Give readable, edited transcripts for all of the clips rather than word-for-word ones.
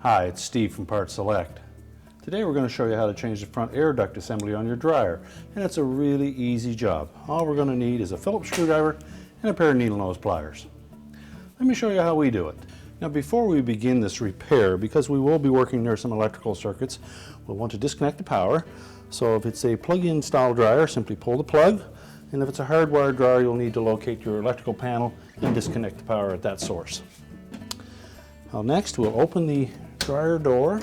Hi, it's Steve from PartSelect. Today we're going to show you how to change the front air duct assembly on your dryer, and it's a really easy job. All we're going to need is a Phillips screwdriver and a pair of needle nose pliers. Let me show you how we do it. Now before we begin this repair, because we will be working near some electrical circuits, we'll want to disconnect the power. So if it's a plug-in style dryer, simply pull the plug, and if it's a hardwired dryer, you'll need to locate your electrical panel and disconnect the power at that source. Now next we'll open the dryer door,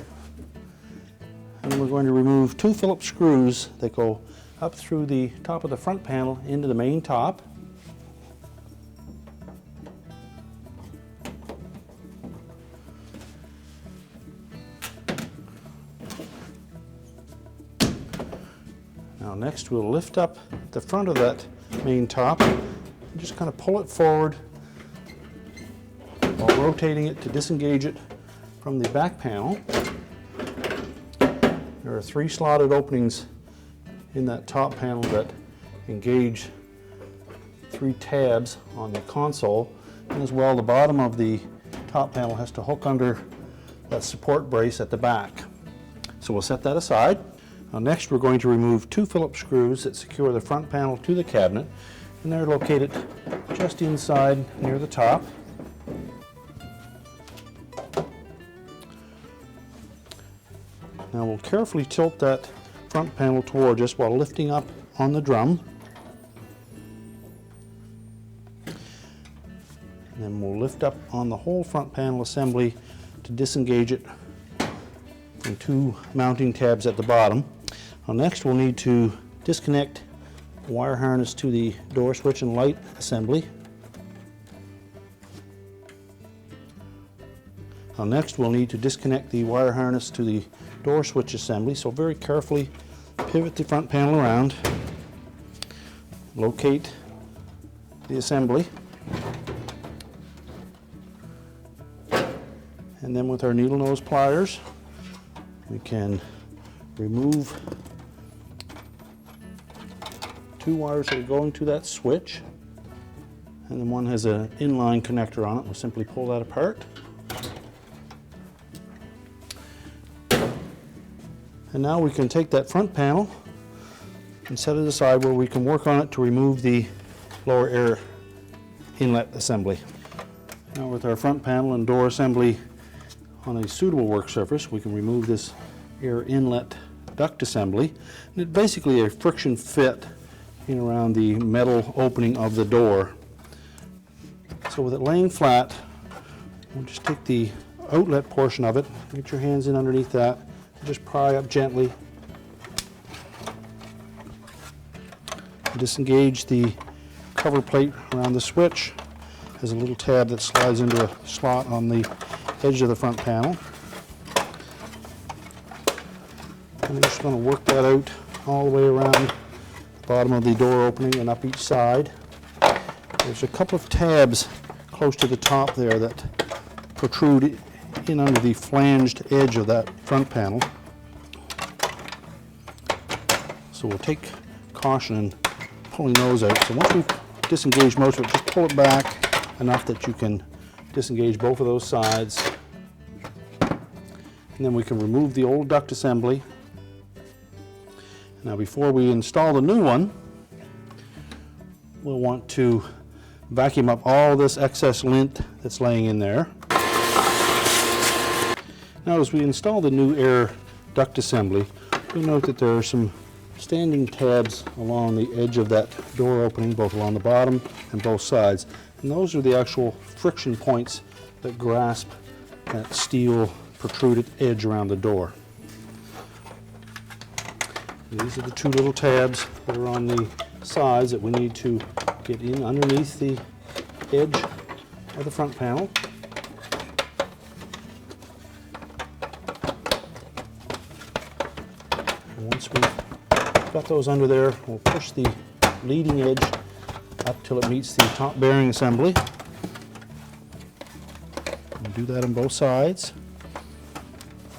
and we're going to remove two Phillips screws that go up through the top of the front panel into the main top. Now next we'll lift up the front of that main top and just kind of pull it forward while rotating it to disengage it from the back panel. There are three slotted openings in that top panel that engage three tabs on the console, and as well the bottom of the top panel has to hook under that support brace at the back. So we'll set that aside. Now next we're going to remove two Phillips screws that secure the front panel to the cabinet, and they're located just inside near the top. Now we'll carefully tilt that front panel towards us while lifting up on the drum. And then we'll lift up on the whole front panel assembly to disengage it from two mounting tabs at the bottom. Now next we'll need to disconnect the wire harness to the door switch and light assembly. Now next we'll need to disconnect the wire harness to the door switch assembly, so very carefully pivot the front panel around, locate the assembly, and then with our needle nose pliers we can remove two wires that are going to that switch, and then one has an inline connector on it. We'll simply pull that apart. And now we can take that front panel and set it aside where we can work on it to remove the lower air inlet assembly. Now with our front panel and door assembly on a suitable work surface, we can remove this air inlet duct assembly. And it's basically a friction fit in around the metal opening of the door. So with it laying flat, we'll just take the outlet portion of it, get your hands in underneath that, just pry up gently. Disengage the cover plate around the switch. There's a little tab that slides into a slot on the edge of the front panel. And I'm just going to work that out all the way around the bottom of the door opening and up each side. There's a couple of tabs close to the top there that protrude in under the flanged edge of that front panel. So we'll take caution in pulling those out. So once we've disengaged most of it, just pull it back enough that you can disengage both of those sides. And then we can remove the old duct assembly. Now before we install the new one, we'll want to vacuum up all this excess lint that's laying in there. Now as we install the new air duct assembly, you'll note that there are some standing tabs along the edge of that door opening, both along the bottom and both sides. And those are the actual friction points that grasp that steel protruded edge around the door. And these are the two little tabs that are on the sides that we need to get in underneath the edge of the front panel. Once we've got those under there, we'll push the leading edge up till it meets the top bearing assembly. We'll do that on both sides.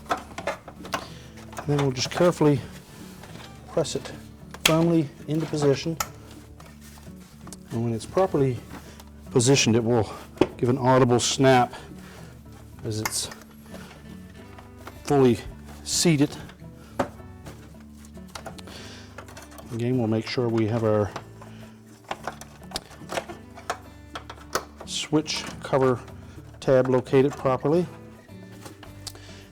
And then we'll just carefully press it firmly into position. And when it's properly positioned, it will give an audible snap as it's fully seat it. Again, we'll make sure we have our switch cover tab located properly.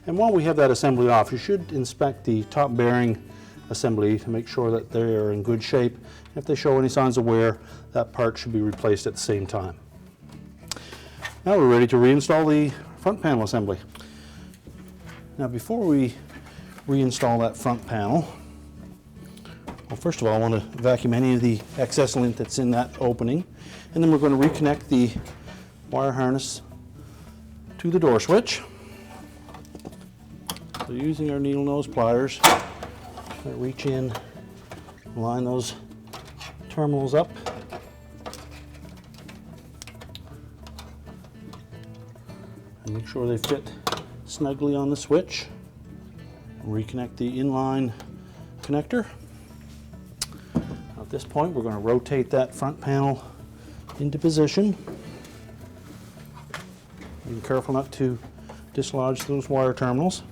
And while we have that assembly off, you should inspect the top bearing assembly to make sure that they are in good shape. If they show any signs of wear, that part should be replaced at the same time. Now we're ready to reinstall the front panel assembly. Now before we reinstall that front panel, well, first of all, I want to vacuum any of the excess lint that's in that opening, and then we're going to reconnect the wire harness to the door switch. So using our needle nose pliers, reach in, line those terminals up. And make sure they fit snugly on the switch. Reconnect the inline connector. At this point, we're going to rotate that front panel into position. Be careful not to dislodge those wire terminals.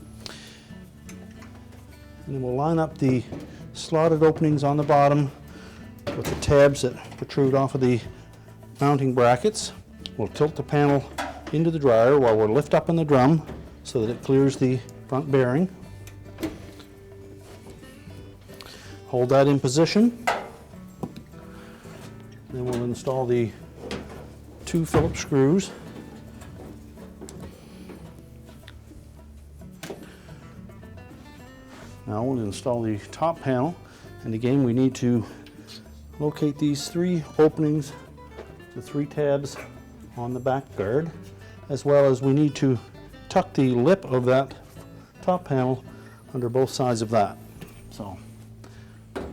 And then we'll line up the slotted openings on the bottom with the tabs that protrude off of the mounting brackets. We'll tilt the panel into the dryer while we're lift up in the drum so that it clears the front bearing. Hold that in position. Then we'll install the 2 Phillips screws. Now we'll install the top panel, and again we need to locate these 3 openings, the 3 tabs on the back guard, as well as we need to tuck the lip of that top panel under both sides of that. So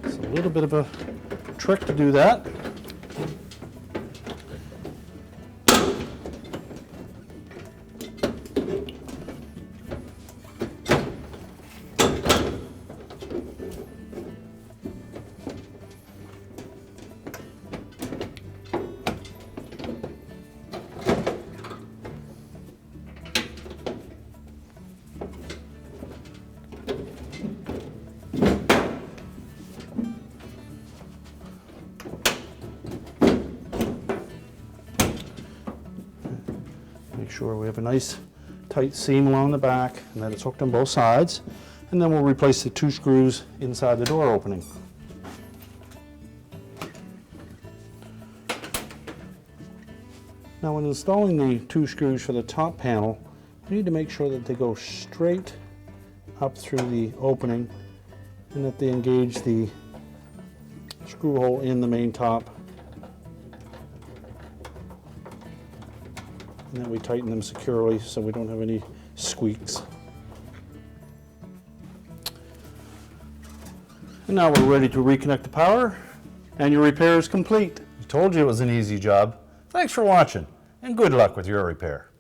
it's a little bit of a trick to do that. Make sure we have a nice tight seam along the back and that it's hooked on both sides. And then we'll replace the 2 screws inside the door opening. Now when installing the 2 screws for the top panel, we need to make sure that they go straight up through the opening and that they engage the screw hole in the main top. And then we tighten them securely so we don't have any squeaks. And now we're ready to reconnect the power, and your repair is complete. I told you it was an easy job. Thanks for watching, and good luck with your repair.